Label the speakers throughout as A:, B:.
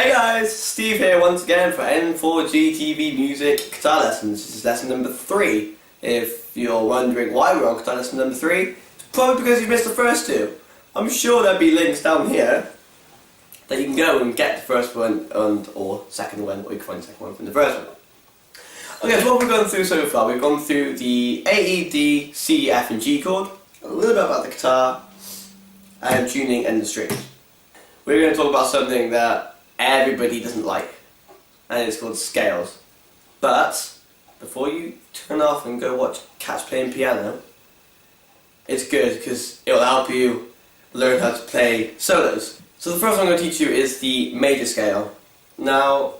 A: Hey guys, Steve here once again for N4G Music guitar lessons. This is lesson number 3. If you're wondering why we're on guitar lesson number 3, it's probably because you missed the first two. I'm sure there'll be links down here that you can go and get the first one or second one, or you can find the second one from the first one. Okay, so what we've gone through so far, we've gone through the A, E, D, C, F and G chord, a little bit about the guitar, and tuning and the strings. We're going to talk about something that everybody doesn't like, and it's called scales. But before you turn off and go watch cats playing piano, it's good because it will help you learn how to play solos. So the first one I'm going to teach you is the major scale. Now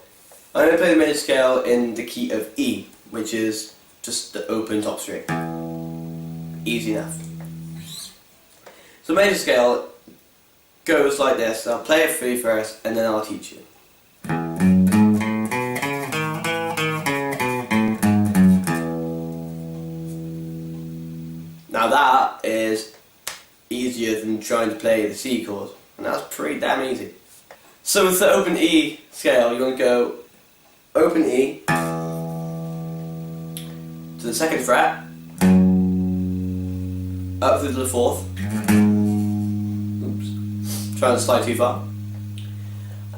A: I'm going to play the major scale in the key of E, which is just the open top string. Easy enough. So major scale goes like this. I'll play it for you first and then I'll teach you. Now that is easier than trying to play the C chord, and that's pretty damn easy. So with the open E scale, you're going to go open E to the 2nd fret, up through to the 4th. Trying to slide too far.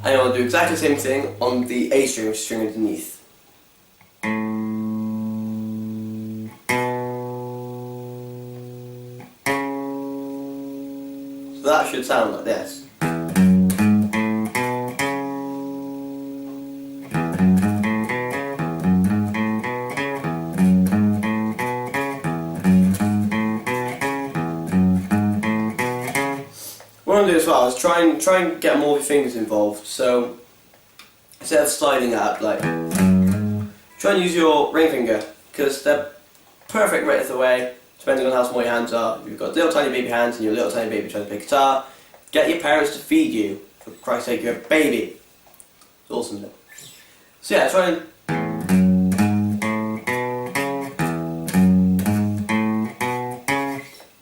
A: And you want to do exactly the same thing on the A string, which is string underneath. So that should sound like this. What I'm going to do as well is try and get more of your fingers involved. So instead of sliding up, like, try and use your ring finger, because they're perfect right the way, depending on how small your hands are. If you've got little tiny baby hands and you're a little tiny baby trying to play guitar, get your parents to feed you. For Christ's sake, you're a baby. It's awesome though. So yeah, try and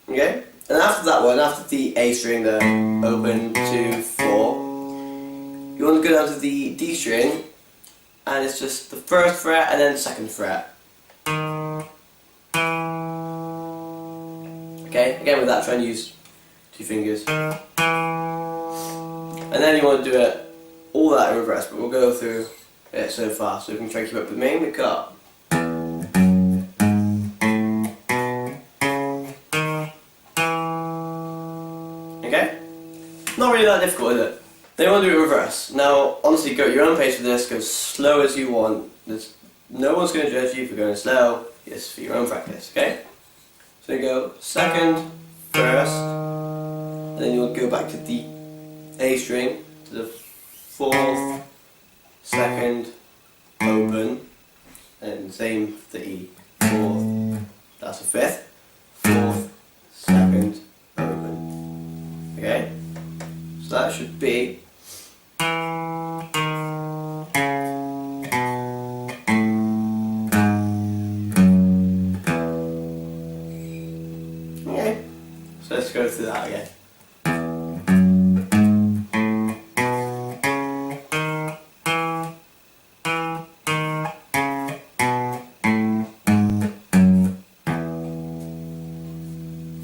A: okay? And after that one, after the A string, the open, 2, 4, you want to go down to the D string, and it's just the 1st fret and then the 2nd fret. Okay, again with that, try and use 2 fingers. And then you want to do it, all that in reverse, but we'll go through it so fast, so you can try and keep up with me. Look up. Okay? Not really that difficult, is it? Then you want to do it reverse. Now, honestly, go at your own pace with this, go as slow as you want. No one's going to judge you for going slow, it's for your own practice, okay? So you go 2nd, 1st, and then you want to go back to the A string, to the 4th, 2nd, open, and same for the E, 4th, that's the 5th, 4th, 2nd, open. Okay, so that should be okay. So let's go through that again.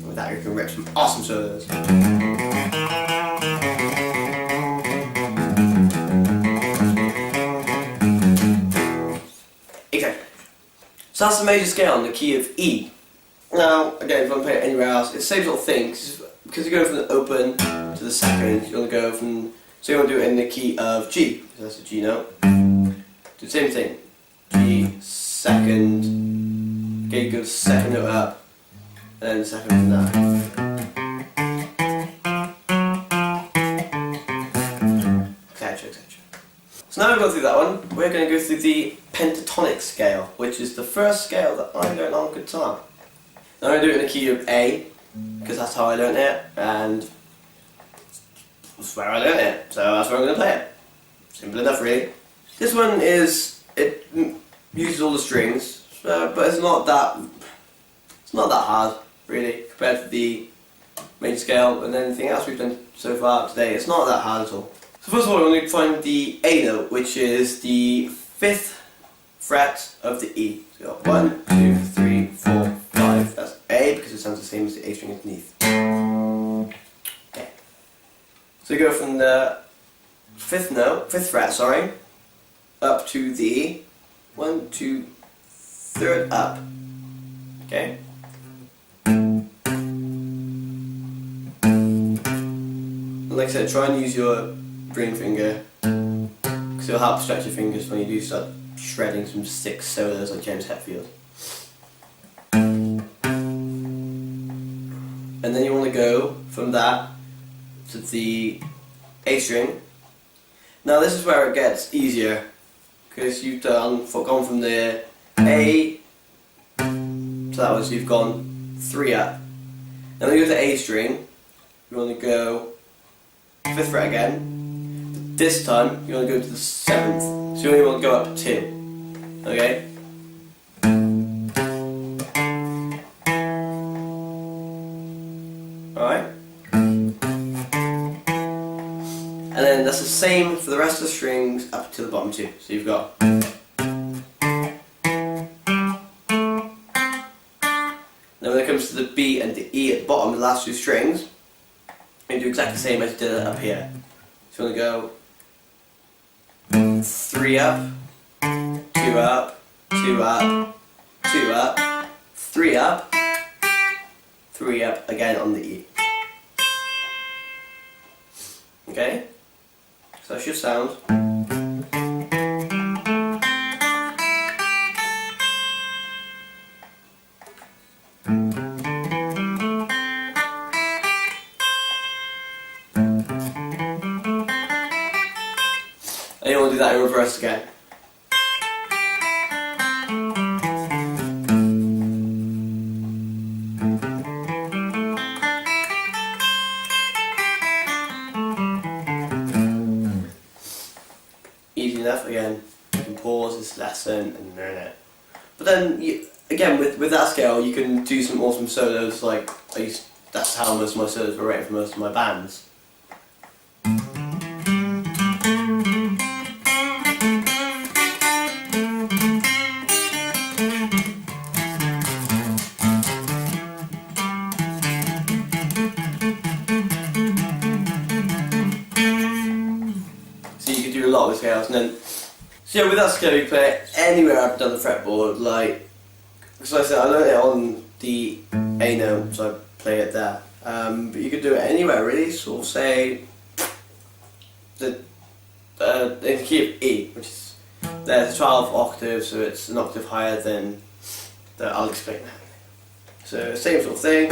A: With that you can rip some awesome solos. So that's the major scale on the key of E. Now, again, if you want to play it anywhere else, it's the same sort of thing, because you're going from the open to the 2nd, you want to go from, so you want to do it in the key of G, because that's a G note. Do the same thing, G, 2nd, okay, you go the 2nd note up, and then the 2nd from that. Etc, etc. So now we've gone through that one, we're going to go through the pentatonic scale, which is the first scale that I learned on guitar. Now I'm going to do it in the key of A, because that's how I learned it, and that's where I learned it, so that's where I'm going to play it. Simple enough really. This one it uses all the strings, but it's not that hard really, compared to the major scale and anything else we've done so far today. It's not that hard at all. So So first of all, we're going to find the A note, which is the 5th fret of the E. So you've got 1, 2, 3, 4, 5. That's A because it sounds the same as the A string underneath. Okay. So you go from the 5th fret, sorry, up to the E. 1, 2, 3rd up. Okay. And like I said, try and use your ring finger because it'll help stretch your fingers when you do start shredding some sick solos like James Hetfield. And then you want to go from that to the A string. Now this is where it gets easier because you've gone from the A to that one, so you've gone 3 up. And then you go to the A string, you want to go 5th fret again. But this time you want to go to the 7th, so you only want to go up 2. Okay? Alright? And then that's the same for the rest of the strings up to the bottom 2. So you've got. Now when it comes to the B and the E at the bottom, the last 2 strings, you do exactly the same as you did up here. So you want to go 3 up, 2 up, 2 up, 2 up, 3 up, 3 up again on the E. Okay? So that should sound. And you want to do that in reverse again. Easy enough. Again, you can pause this lesson and learn it. But then, again, with that scale, you can do some awesome solos. Like that's how most of my solos were written for most of my bands. A lot of scales, and then so yeah, with that scale you play it anywhere up and down the fretboard. Like, because like I said, I learned it on the A note, so I play it there. But you could do it anywhere really. So say the in the key of E, which is there's 12 octaves, so it's an octave higher than the. I'll explain that. So same sort of thing.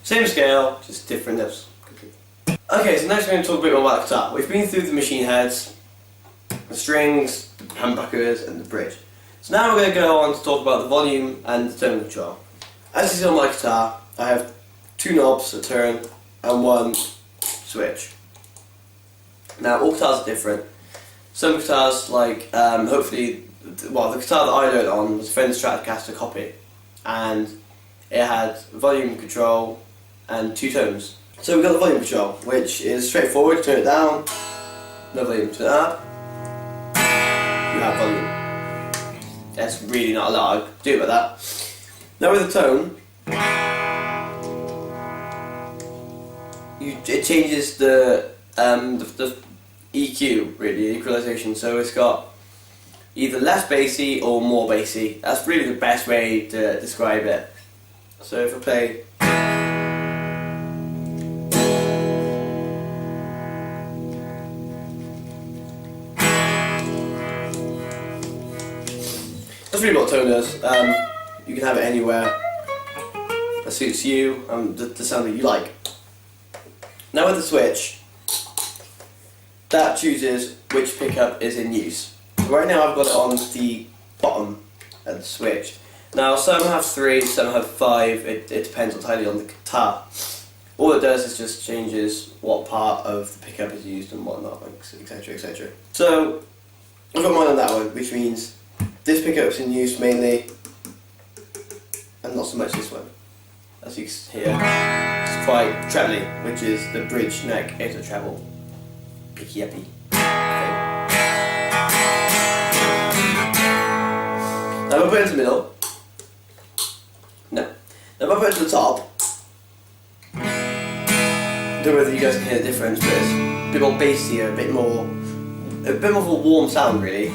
A: Same scale, just different notes. Okay, so next we're going to talk a bit more about the guitar. We've been through the machine heads, the strings, the humbuckers and the bridge. So now we're going to go on to talk about the volume and the tone control. As you see on my guitar, I have 2 knobs, a turn, and 1 switch. Now all guitars are different. Some guitars, like hopefully, well, the guitar that I learned on was a Fender Stratocaster copy, and it had volume control and 2 tones. So we've got the volume control, which is straightforward. Turn it down, no volume. Turn it up, you have volume. There's really not a lot I could do about that. Now with the tone, it changes the EQ, really, equalization. So it's got either less bassy or more bassy. That's really the best way to describe it. So if I play, that's really what tone does. You can have it anywhere that suits you, the sound that you like. Now with the switch, that chooses which pickup is in use. So right now I've got it on the bottom of the switch. Now some have 3, some have 5, it depends entirely on the guitar. All it does is just changes what part of the pickup is used and whatnot, etc, etc. So I've got mine on that one, which means this pickup's in use mainly and not so much this one. as you can hear, it's quite trebly, which is the bridge neck is a treble. Picky uppy. Okay. Now if I put it into the middle. No. Now if I put it to the top. I don't know whether you guys can hear the difference, but it's a bit more bassier, a bit more of a warm sound really.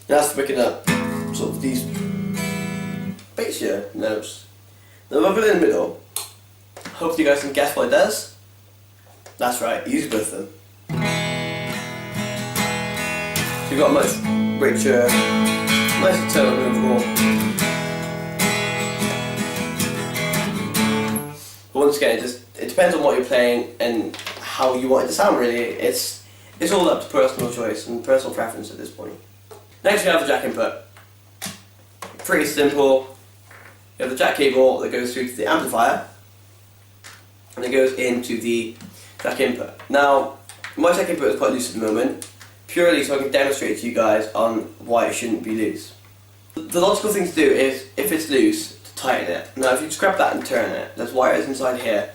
A: That's picking up sort of these bassier notes. Now if I put it in the middle, hopefully you guys can guess what it does. That's right, use both of them. So you've got a much richer, nice tone overall. But once again, it depends on what you're playing and how you want it to sound really. It's all up to personal choice and personal preference at this point. Next we have the jack input. Pretty simple. You have the jack cable that goes through to the amplifier and it goes into the jack input. Now, my jack input is quite loose at the moment, purely so I can demonstrate to you guys on why it shouldn't be loose. The logical thing to do is, if it's loose, to tighten it. Now if you just grab that and turn it, there's wires inside here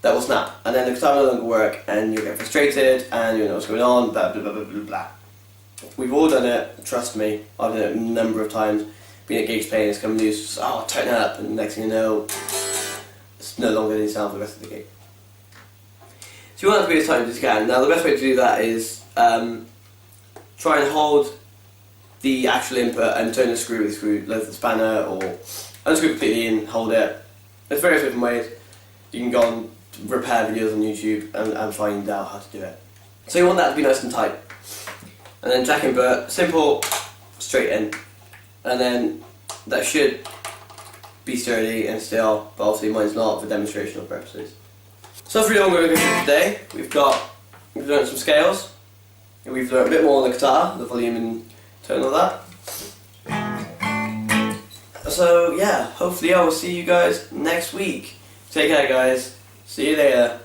A: that will snap, and then the guitar will no longer work and you'll get frustrated and you'll know what's going on, blah blah blah blah blah blah. We've all done it, trust me, I've done it a number of times. Being at gigs playing, it's coming loose, oh tighten it up, and the next thing you know, it's no longer any sound for the rest of the gig. So you want it to be as tight as you can. Now the best way to do that is try and hold the actual input and turn the screw through the spanner, or unscrew completely and hold it. There's various different ways. You can go on repair videos on YouTube and find out how to do it. So you want that to be nice and tight. And then jack input, simple, straight in. And then that should be sturdy and still, but obviously mine's not for demonstrational purposes. So that's really all we're going to go for today. We've learned some scales. We've learned a bit more on the guitar, the volume and tone of that. So yeah, hopefully I will see you guys next week. Take care guys. See you later.